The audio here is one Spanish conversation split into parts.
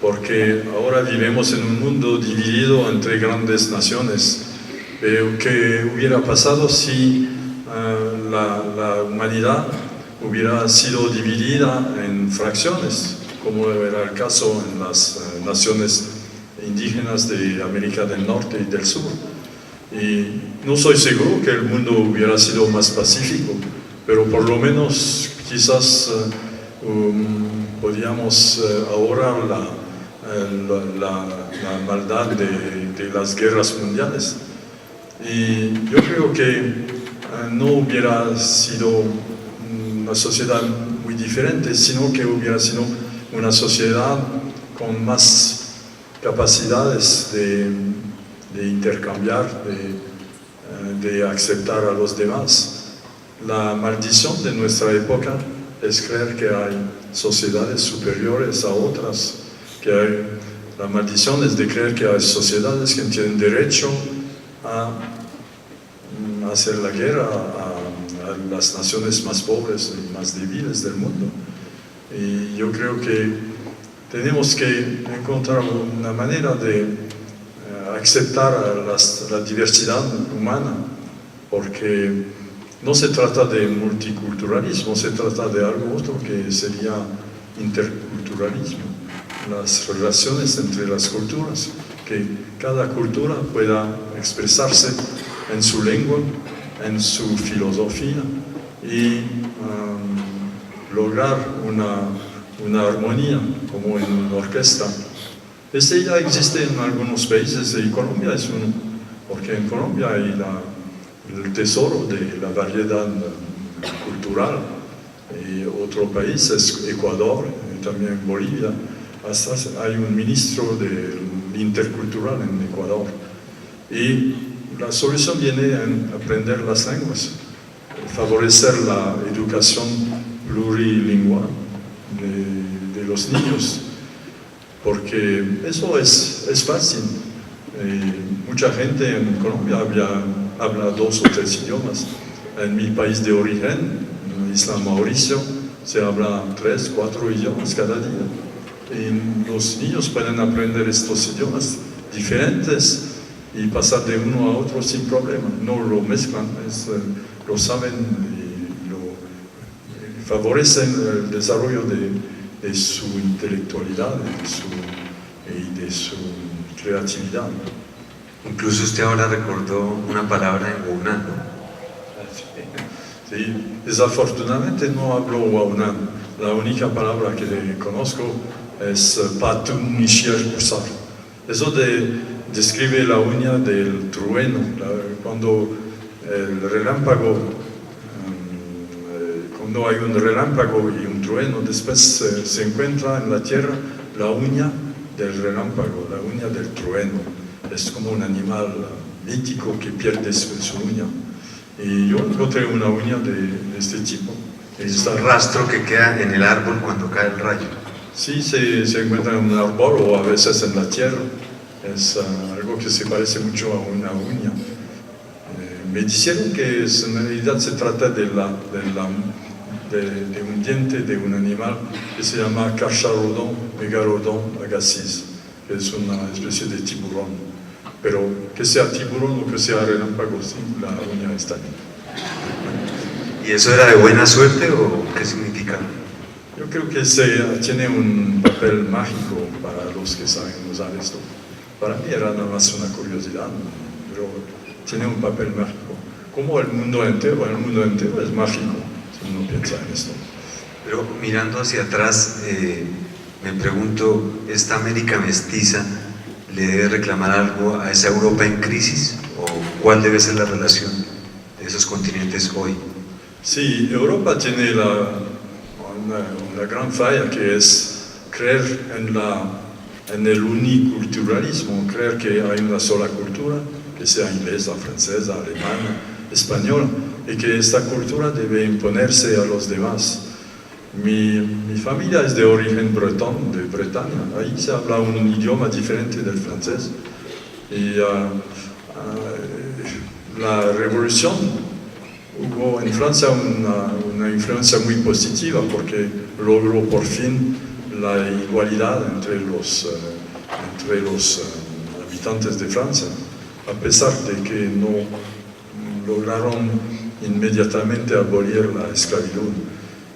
porque ahora vivimos en un mundo dividido entre grandes naciones. ¿Qué hubiera pasado si la humanidad hubiera sido dividida en fracciones, como era el caso en las naciones indígenas de América del Norte y del Sur? Y no soy seguro que el mundo hubiera sido más pacífico, pero por lo menos quizás podíamos ahorrar la maldad de las guerras mundiales. Y yo creo que no hubiera sido una sociedad muy diferente, sino que hubiera sido una sociedad con más capacidades de intercambiar, de aceptar a los demás. La maldición de nuestra época es creer que hay sociedades superiores a otras, la maldición es de creer que hay sociedades que tienen derecho a hacer la guerra a las naciones más pobres y más débiles del mundo. Y yo creo que tenemos que encontrar una manera de aceptar la diversidad humana, porque no se trata de multiculturalismo, se trata de algo otro que sería interculturalismo, las relaciones entre las culturas, que cada cultura pueda expresarse en su lengua, en su filosofía y lograr una armonía como en una orquesta. Este ya existe en algunos países y Colombia es uno, porque en Colombia hay el tesoro de la variedad cultural. Y otro país es Ecuador, y también Bolivia. Hasta hay un ministro del intercultural en Ecuador. Y la solución viene en aprender las lenguas, favorecer la educación plurilingüe de los niños, porque eso es fácil. Mucha gente en Colombia habla 2 o 3 idiomas. En mi país de origen, en Isla Mauricio, se habla 3, 4 idiomas cada día. Y los niños pueden aprender estos idiomas diferentes y pasar de uno a otro sin problema. No lo mezclan, lo saben y favorecen el desarrollo de su intelectualidad y de su creatividad. Incluso usted ahora recordó una palabra en Guaunán, ¿no? Sí, desafortunadamente no hablo Guaunán. La única palabra que conozco es Patun Nishier Pusar. Eso describe la uña del trueno. Cuando el relámpago, cuando hay un relámpago y un trueno, después se encuentra en la tierra la uña del relámpago, la uña del trueno. Es como un animal mítico que pierde su uña. Y yo encontré una uña de este tipo. Es un rastro que queda en el árbol cuando cae el rayo. Sí, se encuentra en un árbol o a veces en la tierra. Es algo que se parece mucho a una uña. Me dijeron que en realidad se trata de un diente de un animal que se llama Cachalodon megalodon agassiz, que es una especie de tiburón. Pero que sea tiburón o que sea relámpago, sí, la uña está ahí. ¿Y eso era de buena suerte o qué significa? Yo creo que tiene un papel mágico para los que saben usar esto. Para mí era nada más una curiosidad, pero tiene un papel mágico. Como el mundo entero es mágico, si uno piensa en esto. Pero mirando hacia atrás, me pregunto, ¿esta América mestiza le debe reclamar algo a esa Europa en crisis? ¿O cuál debe ser la relación de esos continentes hoy? Sí, Europa tiene una gran falla, que es creer en el uniculturalismo, creer que hay una sola cultura, que sea inglesa, francesa, alemana, española, y que esta cultura debe imponerse a los demás. Mi familia es de origen bretón, de Bretaña. Ahí se habla un idioma diferente del francés. Y la revolución, hubo en Francia una influencia muy positiva, porque logró por fin la igualdad entre los habitantes de Francia, a pesar de que no lograron inmediatamente abolir la esclavitud.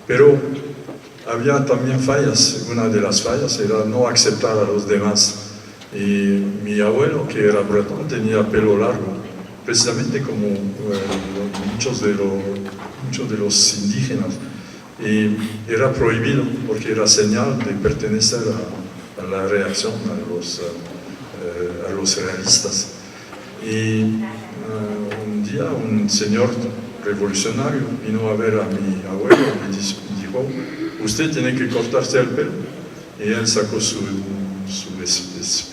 Pero había también fallas. Una de las fallas era no aceptar a los demás. Y mi abuelo, que era bretón, tenía pelo largo, precisamente como muchos de los indígenas. Y era prohibido porque era señal de pertenecer a la reacción, a los realistas. Y un día un señor revolucionario vino a ver a mi abuelo y dijo: usted tiene que cortarse el pelo. Y él sacó su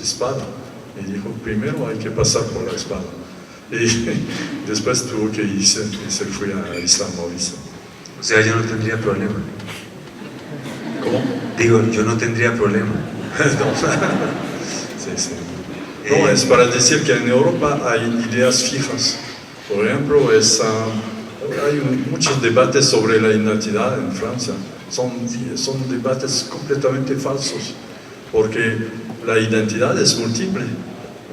espada y dijo: primero hay que pasar por la espada. Y después tuvo que irse y se fue a Isla Mauricio. O sea, yo no tendría problema. ¿Cómo? Digo, yo no tendría problema. No. Sí, sí. No, es para decir que en Europa hay ideas fijas. Por ejemplo, hay muchos debates sobre la identidad en Francia. Son debates completamente falsos, porque la identidad es múltiple.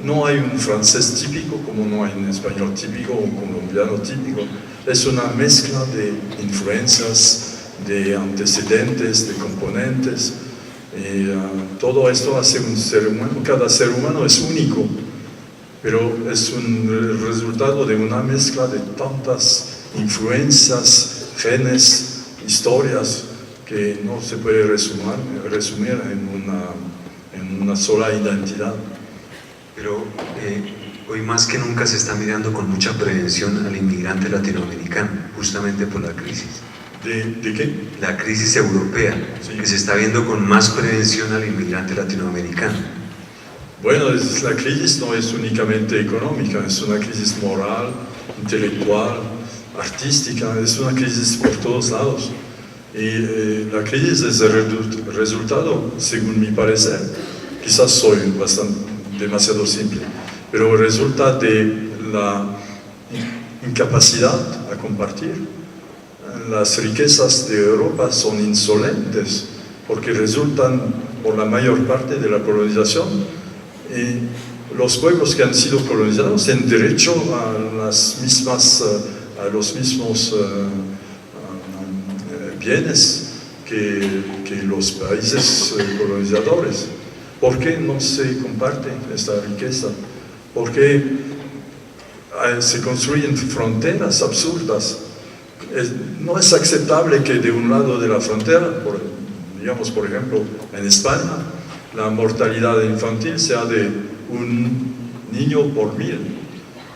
No hay un francés típico como no hay un español típico o un colombiano típico. Es una mezcla de influencias, de antecedentes, de componentes. Y todo esto hace un ser humano. Cada ser humano es único, pero es el resultado de una mezcla de tantas influencias, genes, historias, que no se puede resumir en una sola identidad. Pero hoy más que nunca se está mirando con mucha prevención al inmigrante latinoamericano, justamente por la crisis. ¿De qué? La crisis europea, sí, que se está viendo con más prevención al inmigrante latinoamericano. Bueno, la crisis no es únicamente económica, es una crisis moral, intelectual, artística, es una crisis por todos lados. Y la crisis es el resultado, según mi parecer, quizás soy demasiado simple, pero resulta de la incapacidad a compartir. Las riquezas de Europa son insolentes porque resultan por la mayor parte de la colonización, y los pueblos que han sido colonizados tienen derecho a los mismos bienes que los países colonizadores. ¿Por qué no se comparte esta riqueza? ¿Por qué se construyen fronteras absurdas? No es aceptable que de un lado de la frontera, digamos por ejemplo en España, la mortalidad infantil sea de un niño por 1000,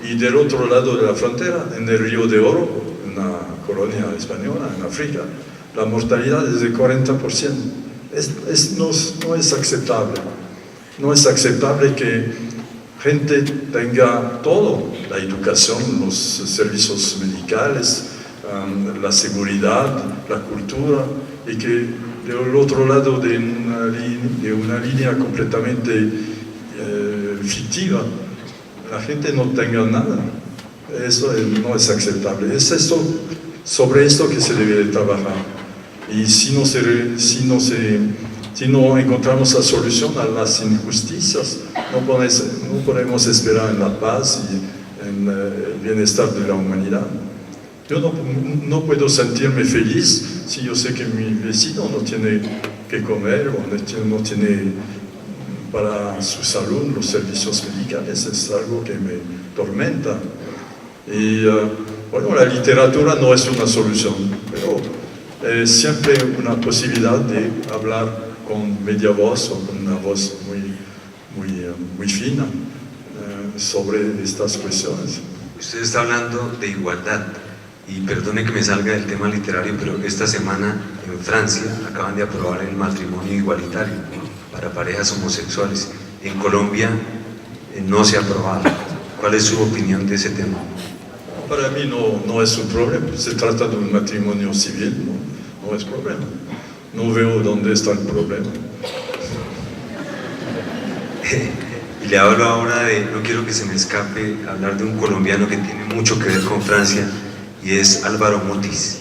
y del otro lado de la frontera, en el Río de Oro, una colonia española en África, la mortalidad es de 40%. No es aceptable. No es aceptable que gente tenga todo: la educación, los servicios medicales, la seguridad, la cultura, y que del otro lado de una línea completamente fictiva, la gente no tenga nada. Eso no es aceptable. Es sobre esto que se debe de trabajar. Y si no encontramos la solución a las injusticias, no podemos esperar en la paz y en el bienestar de la humanidad. Yo no puedo sentirme feliz si yo sé que mi vecino no tiene que comer o no tiene para su salud los servicios medicales. Es algo que me tormenta. Y bueno, la literatura no es una solución, pero es siempre una posibilidad de hablar con media voz o con una voz muy fina sobre estas cuestiones. Usted está hablando de igualdad, y perdone que me salga del tema literario, pero esta semana en Francia acaban de aprobar el matrimonio igualitario para parejas homosexuales. En Colombia no se ha aprobado. ¿Cuál es su opinión de ese tema? Para mí no es un problema. Se trata de un matrimonio civil, no es problema. No veo dónde está el problema. Y le hablo ahora no quiero que se me escape hablar de un colombiano que tiene mucho que ver con Francia, y es Álvaro Mutis.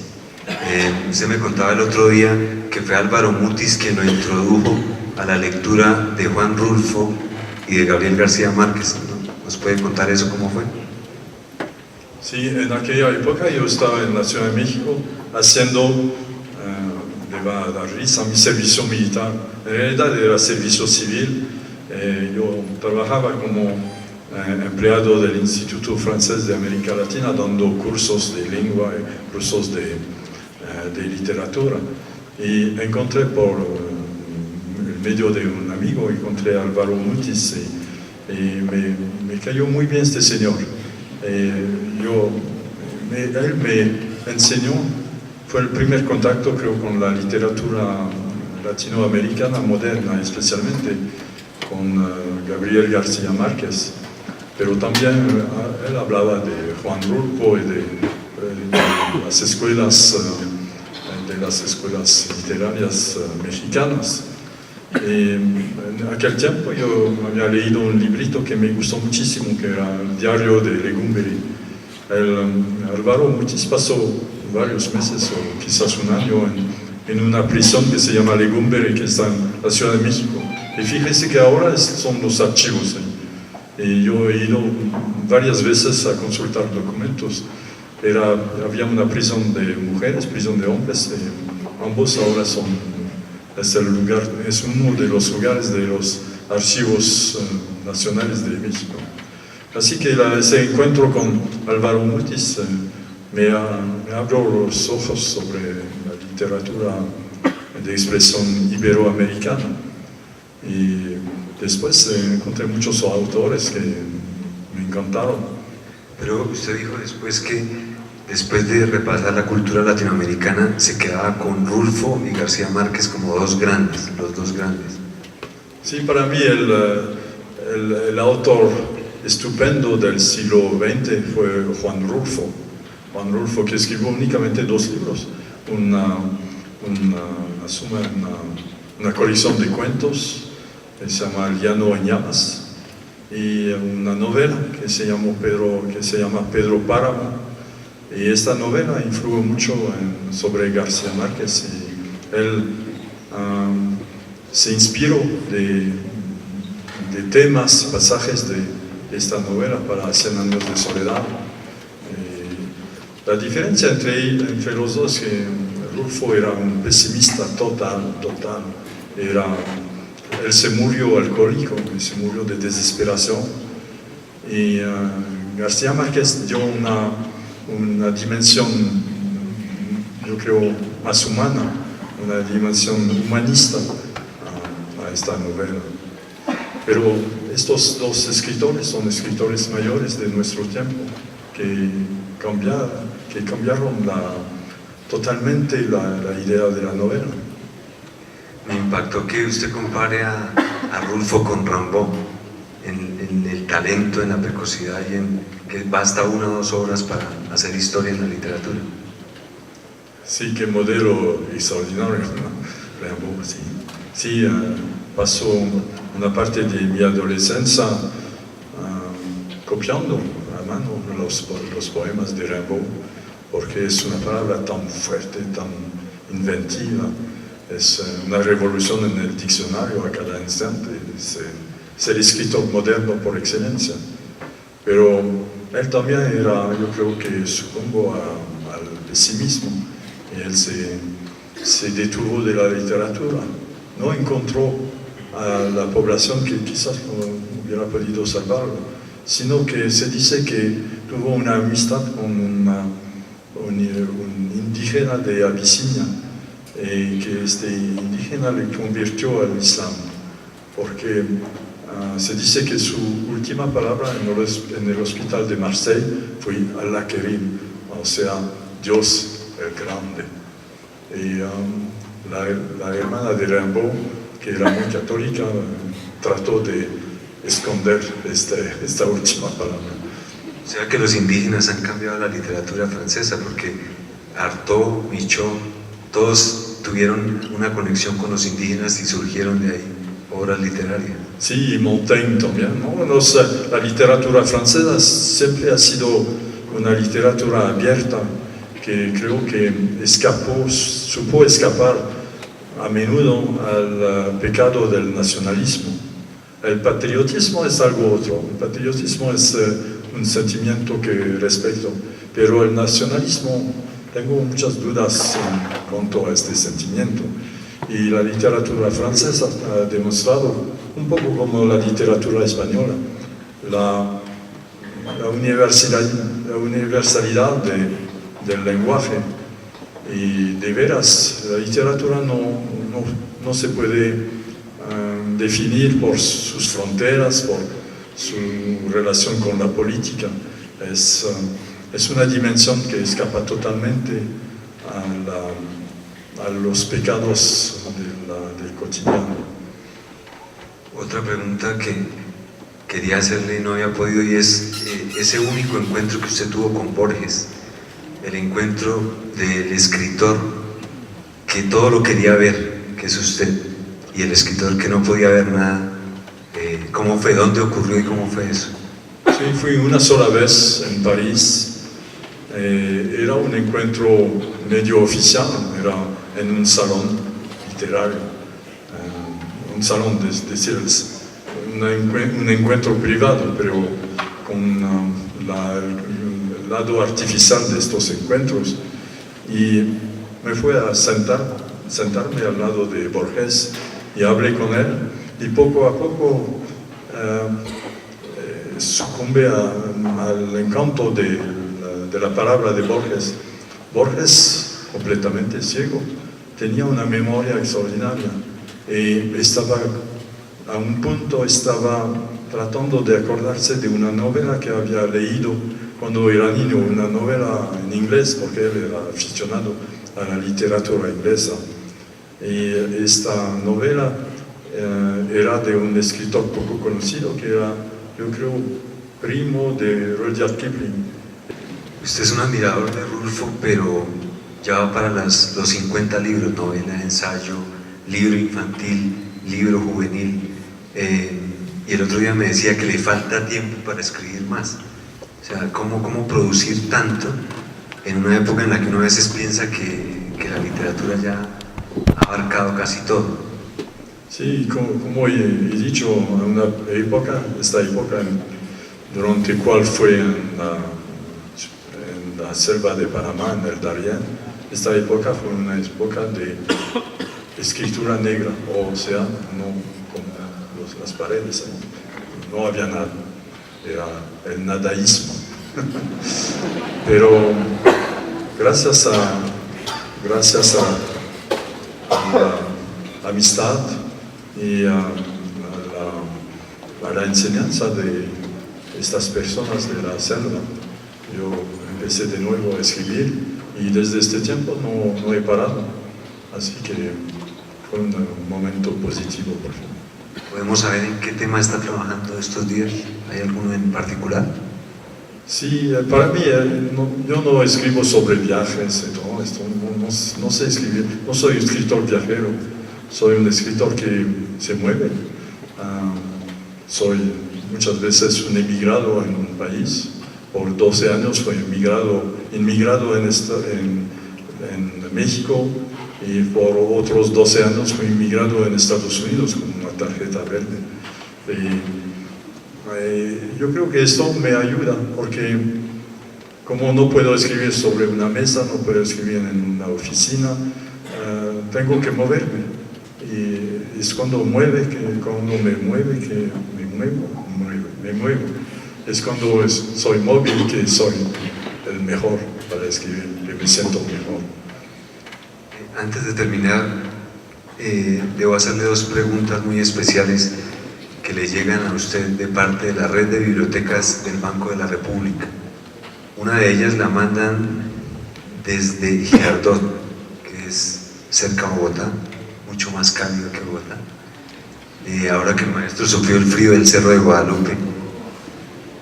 Usted me contaba el otro día que fue Álvaro Mutis quien lo introdujo a la lectura de Juan Rulfo y de Gabriel García Márquez, ¿no? ¿Nos puede contar eso cómo fue? Sí, en aquella época yo estaba en la Ciudad de México haciendo, le va a dar risa, mi servicio militar. En realidad era servicio civil. Yo trabajaba como empleado del Instituto Francés de América Latina, dando cursos de lengua y cursos de literatura. Y encontré por el medio de un amigo, encontré a Álvaro Mutis y me cayó muy bien este señor. Él me enseñó, fue el primer contacto creo con la literatura latinoamericana moderna, especialmente con Gabriel García Márquez, pero también él hablaba de Juan Rulfo y de las escuelas literarias mexicanas. En aquel tiempo yo había leído un librito que me gustó muchísimo, que era el diario de Legumberri. Álvaro Mutis pasó varios meses o quizás un año en una prisión que se llama Legumberri, que está en la Ciudad de México. Y fíjese que ahora son los archivos. Y yo he ido varias veces a consultar documentos. Había una prisión de mujeres, prisión de hombres. Ambos ahora es uno de los lugares de los archivos nacionales de México. Así que ese encuentro con Álvaro Mutis me abrió los ojos sobre la literatura de expresión iberoamericana. Y después encontré muchos autores que me encantaron. Pero usted dijo después que después de repasar la cultura latinoamericana se quedaba con Rulfo y García Márquez como los dos grandes. Sí, para mí el autor estupendo del siglo XX fue Juan Rulfo. Juan Rulfo, que escribió únicamente 2 libros, una colección de cuentos que se llama El llano en llamas, y una novela que se llama Pedro Páramo. Y esta novela influyó mucho sobre García Márquez, y él se inspiró de temas, pasajes de esta novela para 100 años de soledad. La diferencia entre los dos es que Rulfo era un pesimista total. Él se murió alcohólico, se murió de desesperación, y García Márquez dio una dimensión, yo creo, más humana, una dimensión humanista a esta novela. Pero estos 2 escritores son escritores mayores de nuestro tiempo, que cambiaron totalmente la idea de la novela. Me impactó que usted compare a Rulfo con Rimbaud en el talento, en la precocidad y en que basta 1 o 2 horas para hacer historia en la literatura. Sí, qué modelo extraordinario, ¿no? Rimbaud, sí. Sí, pasó una parte de mi adolescencia copiando a mano los poemas de Rimbaud, porque es una palabra tan fuerte, tan inventiva. Es una revolución en el diccionario a cada instante. Es el escritor moderno por excelencia. Pero él también era, yo creo que sucumbió al pesimismo, y él se detuvo de la literatura. No encontró a la población que quizás no hubiera podido salvarlo, sino que se dice que tuvo una amistad con un indígena de Abisinia, que este indígena le convirtió al Islam, porque se dice que su última palabra en el hospital de Marseille fue Allah Kerim, o sea, Dios el Grande. Y la hermana de Rimbaud, que era muy católica, trató de esconder esta última palabra. O sea que los indígenas han cambiado la literatura francesa, porque Artaud, Michaux, todos tuvieron una conexión con los indígenas y surgieron de ahí obras literarias. Sí, y Montaigne también, ¿no? La literatura francesa siempre ha sido una literatura abierta, que creo que supo escapar a menudo al pecado del nacionalismo. El patriotismo es algo otro, el patriotismo es un sentimiento que respeto, pero el nacionalismo, tengo muchas dudas en cuanto a este sentimiento. Y la literatura francesa ha demostrado, un poco como la literatura española, la universalidad del lenguaje. Y de veras, la literatura no se puede definir por sus fronteras, por su relación con la política. Es una dimensión que escapa totalmente a los pecados del cotidiano. Otra pregunta que quería hacerle y no había podido, y es ese único encuentro que usted tuvo con Borges, el encuentro del escritor que todo lo quería ver, que es usted, y el escritor que no podía ver nada. ¿Cómo fue? ¿Dónde ocurrió y cómo fue eso? Sí, fui una sola vez en París. Era un encuentro medio oficial, era en un salón literario, un salón, es decir, un encuentro privado, pero con el lado artificial de estos encuentros. Y me fui a sentarme al lado de Borges y hablé con él, y poco a poco sucumbe al encanto de la palabra de Borges. Borges, completamente ciego, tenía una memoria extraordinaria y a un punto estaba tratando de acordarse de una novela que había leído cuando era niño, una novela en inglés, porque él era aficionado a la literatura inglesa. Y esta novela era de un escritor poco conocido que era, yo creo, primo de Rudyard Kipling. Usted es un admirador de Rulfo, pero ya va para los 50 libros, novela, ensayo, libro infantil, libro juvenil, y el otro día me decía que le falta tiempo para escribir más. O sea, ¿cómo producir tanto en una época en la que uno a veces piensa que la literatura ya ha abarcado casi todo? Sí, como he dicho, esta época durante cuál fue en la selva de Panamá, en el Darién, esta época fue una época de escritura negra, o sea, no como las paredes, no había nada, era el nadaísmo. Pero gracias a la amistad y a la enseñanza de estas personas de la selva, yo empecé de nuevo a escribir y desde este tiempo no he parado, así que fue un momento positivo por fin. ¿Podemos saber en qué tema está trabajando estos días? ¿Hay alguno en particular? Sí, para mí, yo no escribo sobre viajes y todo esto, no sé escribir, no soy un escritor viajero, soy un escritor que se mueve. Soy muchas veces un emigrado en un país, por 12 años fui inmigrado en México, y por otros 12 años fui inmigrado en Estados Unidos con una tarjeta verde. Yo creo que esto me ayuda, porque como no puedo escribir sobre una mesa, no puedo escribir en una oficina, tengo que moverme. Y es cuando me mueve que me muevo. Es cuando soy móvil que soy el mejor para escribir, que me siento mejor. Antes de terminar, debo hacerle dos preguntas muy especiales que le llegan a usted de parte de la red de bibliotecas del Banco de la República. Una de ellas la mandan desde Girardot, que es cerca de Bogotá, mucho más cálido que Bogotá. Ahora que el maestro sufrió el frío del Cerro de Guadalupe,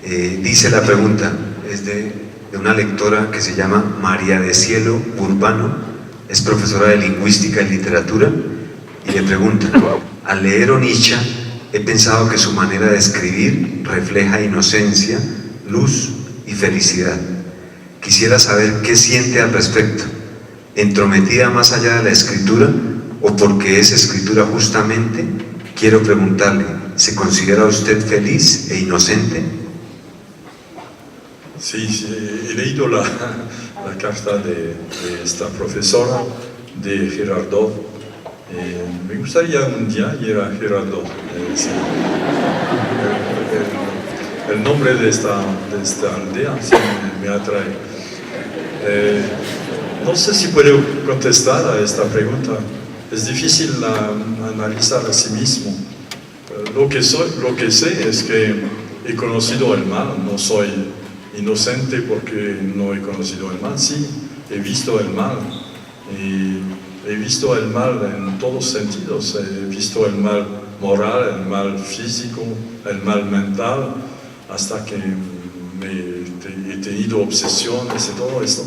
dice la pregunta, es de una lectora que se llama María de Cielo Urbano, es profesora de Lingüística y Literatura, y le pregunta: al leer Onitsha, he pensado que su manera de escribir refleja inocencia, luz y felicidad. Quisiera saber qué siente al respecto, entrometida más allá de la escritura o porque es escritura justamente. Quiero preguntarle, ¿se considera usted feliz e inocente? Sí, sí, he leído la carta de esta profesora de Girardot. Me gustaría un día ir a Girardot. Sí. El nombre de esta aldea sí, me atrae. No sé si puedo contestar a esta pregunta. Es difícil analizar a sí mismo. Lo que sé es que he conocido el mal, no soy inocente porque no he conocido el mal, sí, he visto el mal. Y he visto el mal en todos sentidos, he visto el mal moral, el mal físico, el mal mental, hasta que he tenido obsesiones y todo esto.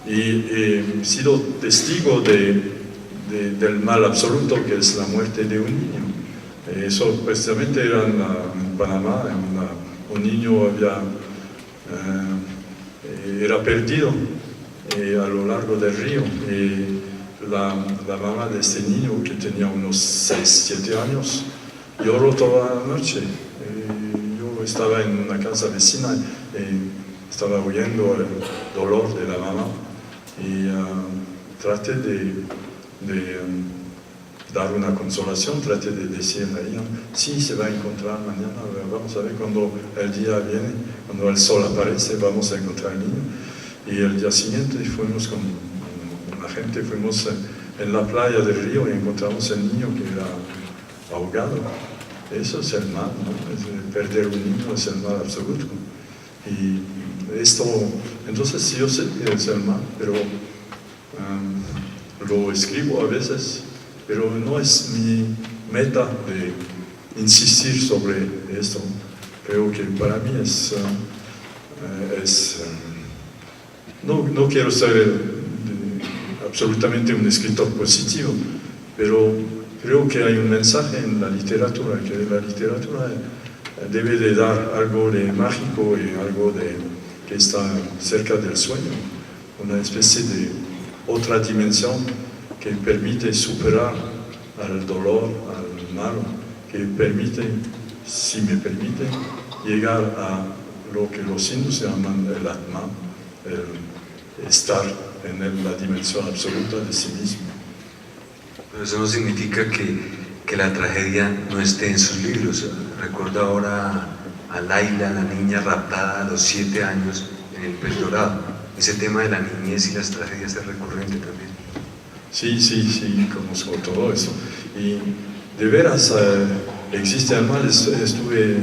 Y he sido testigo del mal absoluto que es la muerte de un niño. Eso precisamente era en Panamá, un niño era perdido a lo largo del río. Y la mamá de este niño, que tenía unos 6, 7 años, lloró toda la noche. Yo estaba en una casa vecina y estaba oyendo el dolor de la mamá y traté de dar una consolación, traté de decirle a ella, sí, se va a encontrar mañana, vamos a ver cuando el día viene, cuando el sol aparece, vamos a encontrar al niño. Y el día siguiente fuimos con la gente, fuimos en la playa del río y encontramos al niño que era ahogado. Eso es el mal, ¿no? Perder un niño es el mal absoluto. Y esto, entonces yo sé que es el mal, pero lo escribo a veces, pero no es mi meta de insistir sobre esto. Creo que para mí no quiero ser absolutamente un escritor positivo, pero creo que hay un mensaje en la literatura, que la literatura debe de dar algo de mágico y algo que está cerca del sueño, una especie de otra dimensión que permite superar al dolor, al mal, que permite, si me permite, llegar a lo que los indios llaman el Atma, el estar en la dimensión absoluta de sí mismo. Pero eso no significa que la tragedia no esté en sus libros. Recuerdo ahora a Laila, la niña raptada a los 7 años en El Pez Dorado. Ese tema de la niñez y las tragedias es recurrente también. Sí, conozco todo eso. Y de veras existe el mal. Estuve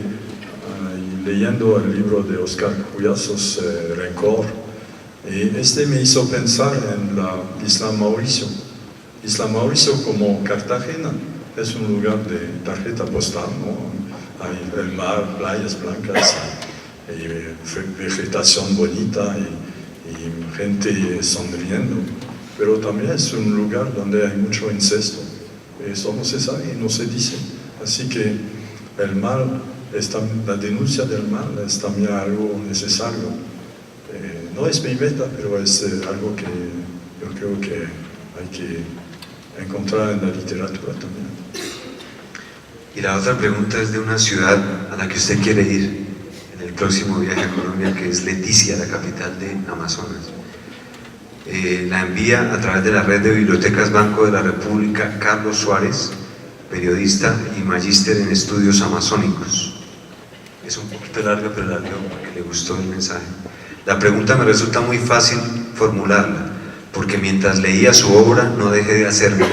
leyendo el libro de Oscar Cuyazos, Rencor, y este me hizo pensar en la Isla Mauricio. Isla Mauricio, como Cartagena, es un lugar de tarjeta postal, ¿no? Hay el mar, playas blancas, y vegetación bonita y gente sonriendo, pero también es un lugar donde hay mucho incesto. Eso no se sabe y no se dice. Así que el mal, la denuncia del mal es también algo necesario. No es mi meta, pero es algo que yo creo que hay que encontrar en la literatura también. Y la otra pregunta es de una ciudad a la que usted quiere ir en el próximo viaje a Colombia, que es Leticia, la capital de Amazonas. La envía a través de la red de bibliotecas Banco de la República Carlos Suárez, periodista y magíster en estudios amazónicos. Es un poquito larga, pero la leo porque le gustó el mensaje. La pregunta me resulta muy fácil formularla, porque mientras leía su obra no dejé de hacérmela,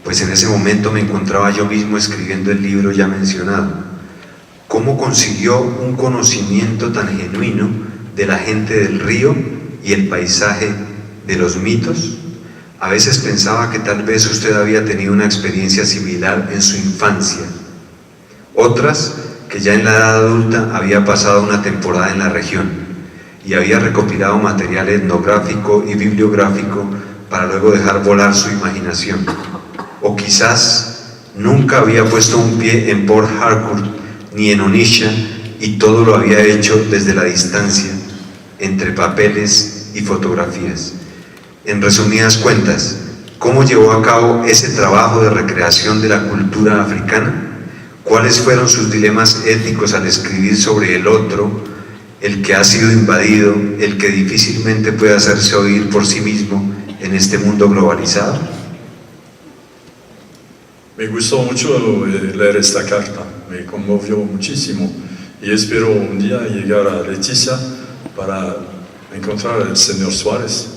pues en ese momento me encontraba yo mismo escribiendo el libro ya mencionado. ¿Cómo consiguió un conocimiento tan genuino de la gente del río y el paisaje de los mitos? A veces pensaba que tal vez usted había tenido una experiencia similar en su infancia. Otras, que ya en la edad adulta había pasado una temporada en la región y había recopilado material etnográfico y bibliográfico para luego dejar volar su imaginación. O quizás nunca había puesto un pie en Port Harcourt ni en Onitsha y todo lo había hecho desde la distancia, entre papeles y fotografías. En resumidas cuentas, ¿cómo llevó a cabo ese trabajo de recreación de la cultura africana? ¿Cuáles fueron sus dilemas éticos al escribir sobre el otro, el que ha sido invadido, el que difícilmente puede hacerse oír por sí mismo en este mundo globalizado? Me gustó mucho leer esta carta, me conmovió muchísimo y espero un día llegar a Leticia para encontrar al señor Suárez.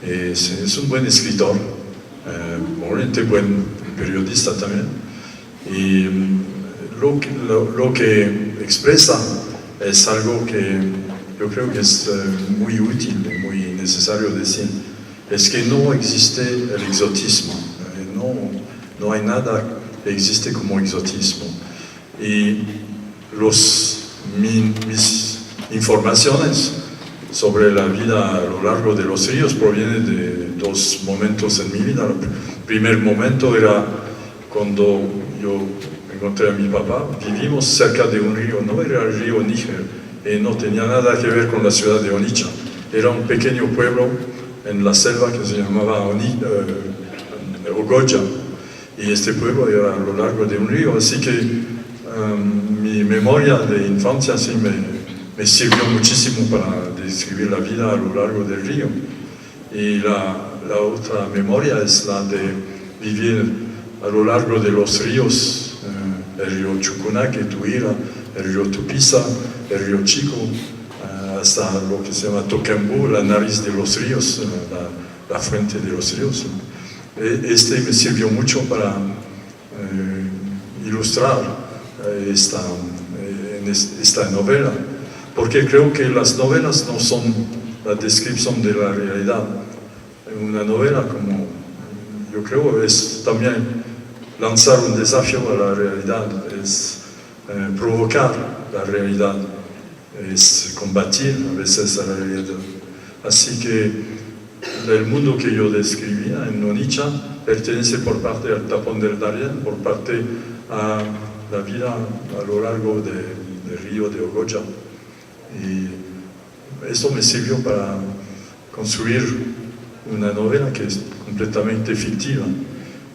Es un buen escritor, probablemente buen periodista también, y lo que expresa es algo que yo creo que es muy útil y muy necesario decir, es que no existe el exotismo, no hay nada que existe como exotismo. Y mis informaciones sobre la vida a lo largo de los ríos provienen de dos momentos en mi vida. El primer momento era cuando yo encontré a mi papá. Vivimos cerca de un río, no era el río Níger, no tenía nada que ver con la ciudad de Onitsha. Era un pequeño pueblo en la selva que se llamaba Ogoja, y este pueblo era a lo largo de un río, así que mi memoria de infancia sí me sirvió muchísimo para describir la vida a lo largo del río. Y la otra memoria es la de vivir a lo largo de los ríos, el río Chucunaque, Tuira, el río Tupiza, el río Chico, hasta lo que se llama Tocambú, la nariz de los ríos, la fuente de los ríos. Este me sirvió mucho para ilustrar esta novela, porque creo que las novelas no son la descripción de la realidad. Una novela, como yo creo, es también lanzar un desafío a la realidad, es provocar la realidad, es combatir a veces a la realidad. Así que el mundo que yo describía en Onitsha pertenece por parte al Tapón del Darién, por parte a la vida a lo largo del río de Ogoja. Y eso me sirvió para construir una novela que es completamente fictiva.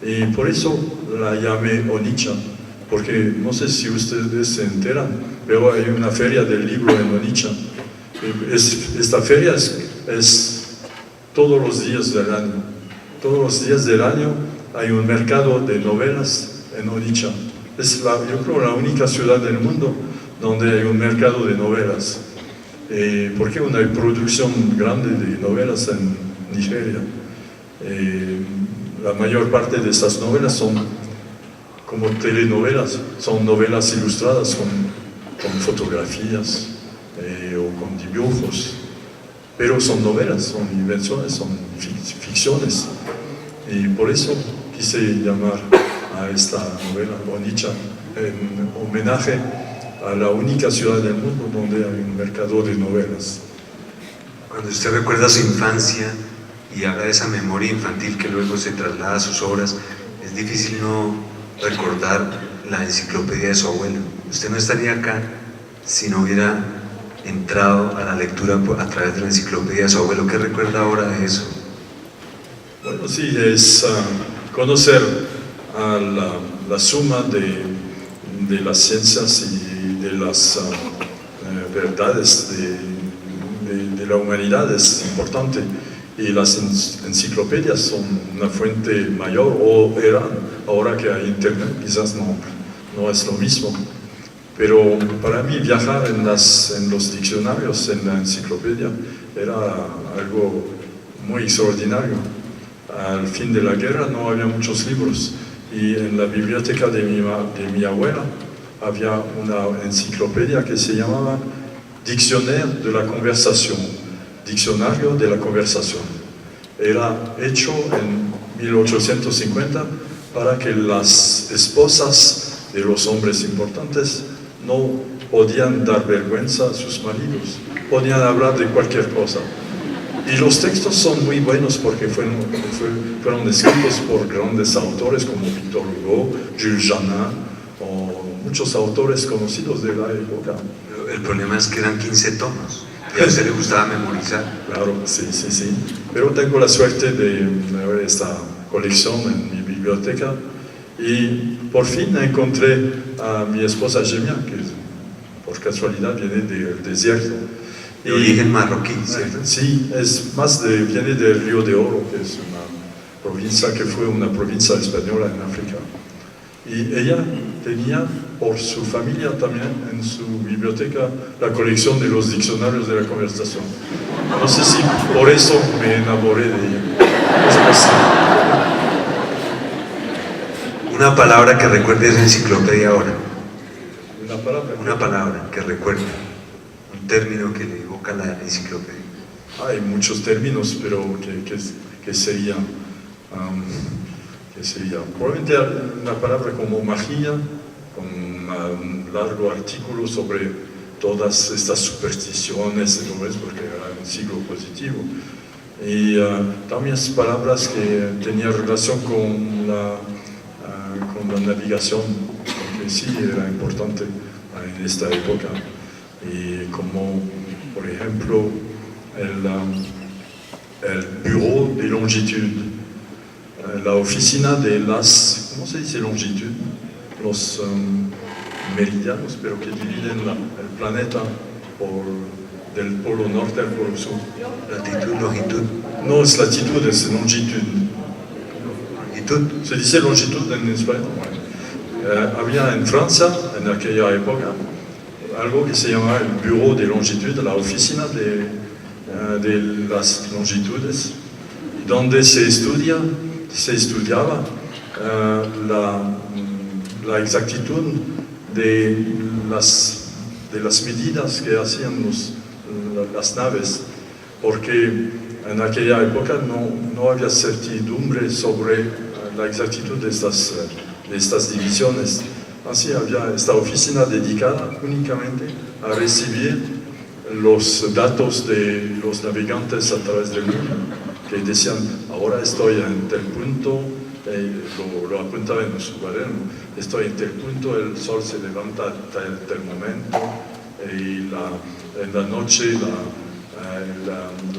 Y por eso la llamé Onitsha, porque no sé si ustedes se enteran, pero hay una feria del libro en Onitsha. Esta feria es todos los días del año. Todos los días del año hay un mercado de novelas en Onitsha. Es yo creo la única ciudad del mundo donde hay un mercado de novelas. Porque hay producción grande de novelas en Nigeria. La mayor parte de esas novelas son como telenovelas, son novelas ilustradas con fotografías o con dibujos. Pero son novelas, son invenciones, son ficciones. Y por eso quise llamar a esta novela Onitsha en homenaje a la única ciudad del mundo donde hay un mercado de novelas. Cuando usted recuerda su infancia y habla de esa memoria infantil que luego se traslada a sus obras, es difícil no recordar la enciclopedia de su abuelo. Usted no estaría acá si no hubiera entrado a la lectura a través de la enciclopedia de su abuelo. ¿Qué recuerda ahora de eso? Bueno, sí, es conocer a la suma de las ciencias y de las verdades de la humanidad es importante, y las enciclopedias son una fuente mayor, o eran, ahora que hay internet quizás no es lo mismo. Pero para mí viajar en los diccionarios, en la enciclopedia, era algo muy extraordinario. Al fin de la guerra no había muchos libros, y en la biblioteca de mi abuela había una enciclopedia que se llamaba Dictionnaire de la Conversación, Diccionario de la Conversación. Era hecho en 1850 para que las esposas de los hombres importantes no podían dar vergüenza a sus maridos, podían hablar de cualquier cosa. Y los textos son muy buenos porque fueron escritos por grandes autores como Victor Hugo, Jules Janin, o muchos autores conocidos de la época. El problema es que eran 15 tomos. ¿Y a usted le gustaba memorizar? Claro, sí, sí, sí. Pero tengo la suerte de ver esta colección en mi biblioteca y por fin encontré a mi esposa Gemia, que por casualidad viene del desierto. De origen marroquí, ¿cierto? Sí, viene del Río de Oro, que es una provincia que fue una provincia española en África. Y ella tenía por su familia también en su biblioteca la colección de los diccionarios de la conversación. No sé si por eso me enamoré de ella. Es posible. Una palabra que recuerde esa enciclopedia ahora. Una palabra que recuerde. Un término que le evoca la enciclopedia. Hay muchos términos, pero que sería... probablemente una palabra como magia, con un largo artículo sobre todas estas supersticiones, ¿no ves? Porque era un siglo positivo. Y también palabras que tenían relación con la navegación, porque sí era importante en esta época. Y como, por ejemplo, el Bureau de Longitud, la oficina de las, ¿cómo se dice longitud? Los meridianos, pero que dividen el planeta del polo norte al polo sur. Latitud, longitud. No es latitud, es longitud. Longitud. Se dice longitud en español. Había en Francia, en aquella época, algo que se llamaba el Bureau de Longitud, la oficina de las longitudes, donde se estudiaba la exactitud de las medidas que hacían las naves, porque en aquella época no había certidumbre sobre la exactitud de estas divisiones. Así había esta oficina dedicada únicamente a recibir los datos de los navegantes a través del mundo, que decían, ahora estoy en tal punto, lo apuntaba en su cuaderno, estoy en tal punto, el sol se levanta a tal momento, y en la noche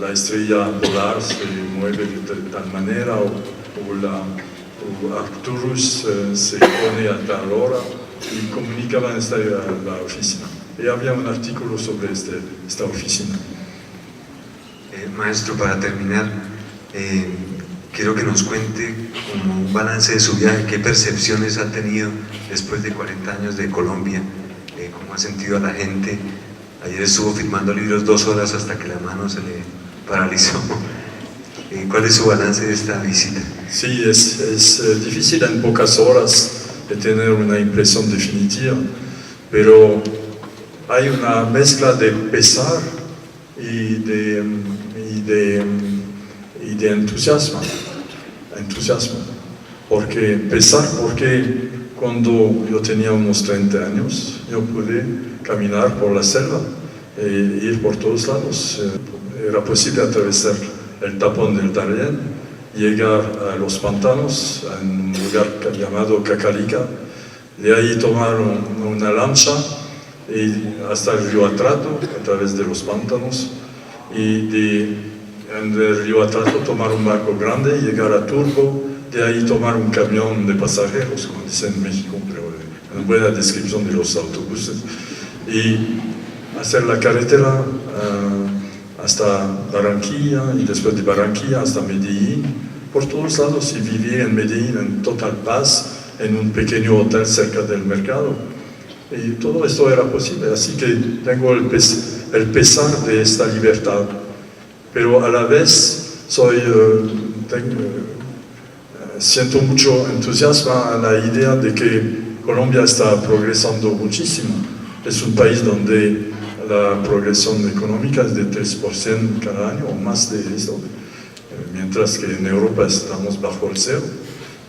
la estrella polar se mueve de tal manera, o Arcturus se pone a tal hora, y comunicaban la oficina. Y había un artículo sobre esta oficina. Maestro, para terminar, quiero que nos cuente como un balance de su viaje, qué percepciones ha tenido después de 40 años de Colombia, cómo ha sentido a la gente. Ayer estuvo firmando libros 2 horas hasta que la mano se le paralizó. ¿Cuál es su balance de esta visita? Sí, es difícil en pocas horas de tener una impresión definitiva, pero hay una mezcla de pesar y de entusiasmo. Porque cuando yo tenía unos 30 años, yo pude caminar por la selva e ir por todos lados. Era posible atravesar el tapón del Darién, llegar a los pantanos, en un lugar llamado Cacalica, de ahí tomar una lancha hasta el río Atrato, a través de los pantanos, y en el río Atrato tomar un barco grande, llegar a Turbo, de ahí tomar un camión de pasajeros, como dicen en México, pero en buena descripción de los autobuses, y hacer la carretera hasta Barranquilla, y después de Barranquilla hasta Medellín, por todos lados, y vivir en Medellín en total paz, en un pequeño hotel cerca del mercado. Y todo esto era posible, así que tengo el pesar de esta libertad, pero a la vez siento mucho entusiasmo a la idea de que Colombia está progresando muchísimo. Es un país donde la progresión económica es de 3% cada año o más de eso, mientras que en Europa estamos bajo el cero.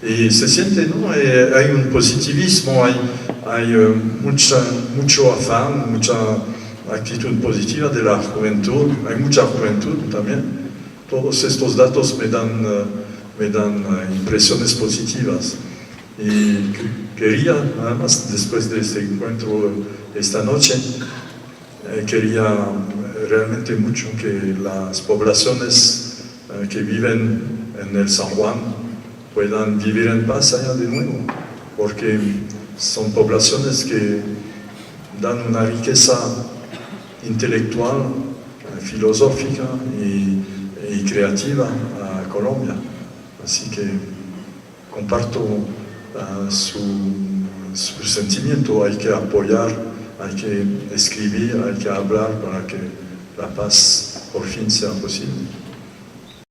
Y se siente, ¿no? Hay un positivismo, hay mucho afán, mucha actitud positiva de la juventud, hay mucha juventud también. Todos estos datos me dan impresiones positivas. Y quería, además, después de este encuentro esta noche, quería realmente mucho que las poblaciones que viven en el San Juan puedan vivir en paz allá de nuevo, porque son poblaciones que dan una riqueza intelectual, filosófica y creativa a Colombia. Así que comparto su sentimiento. Hay que apoyar, hay que escribir, hay que hablar para que la paz por fin sea posible.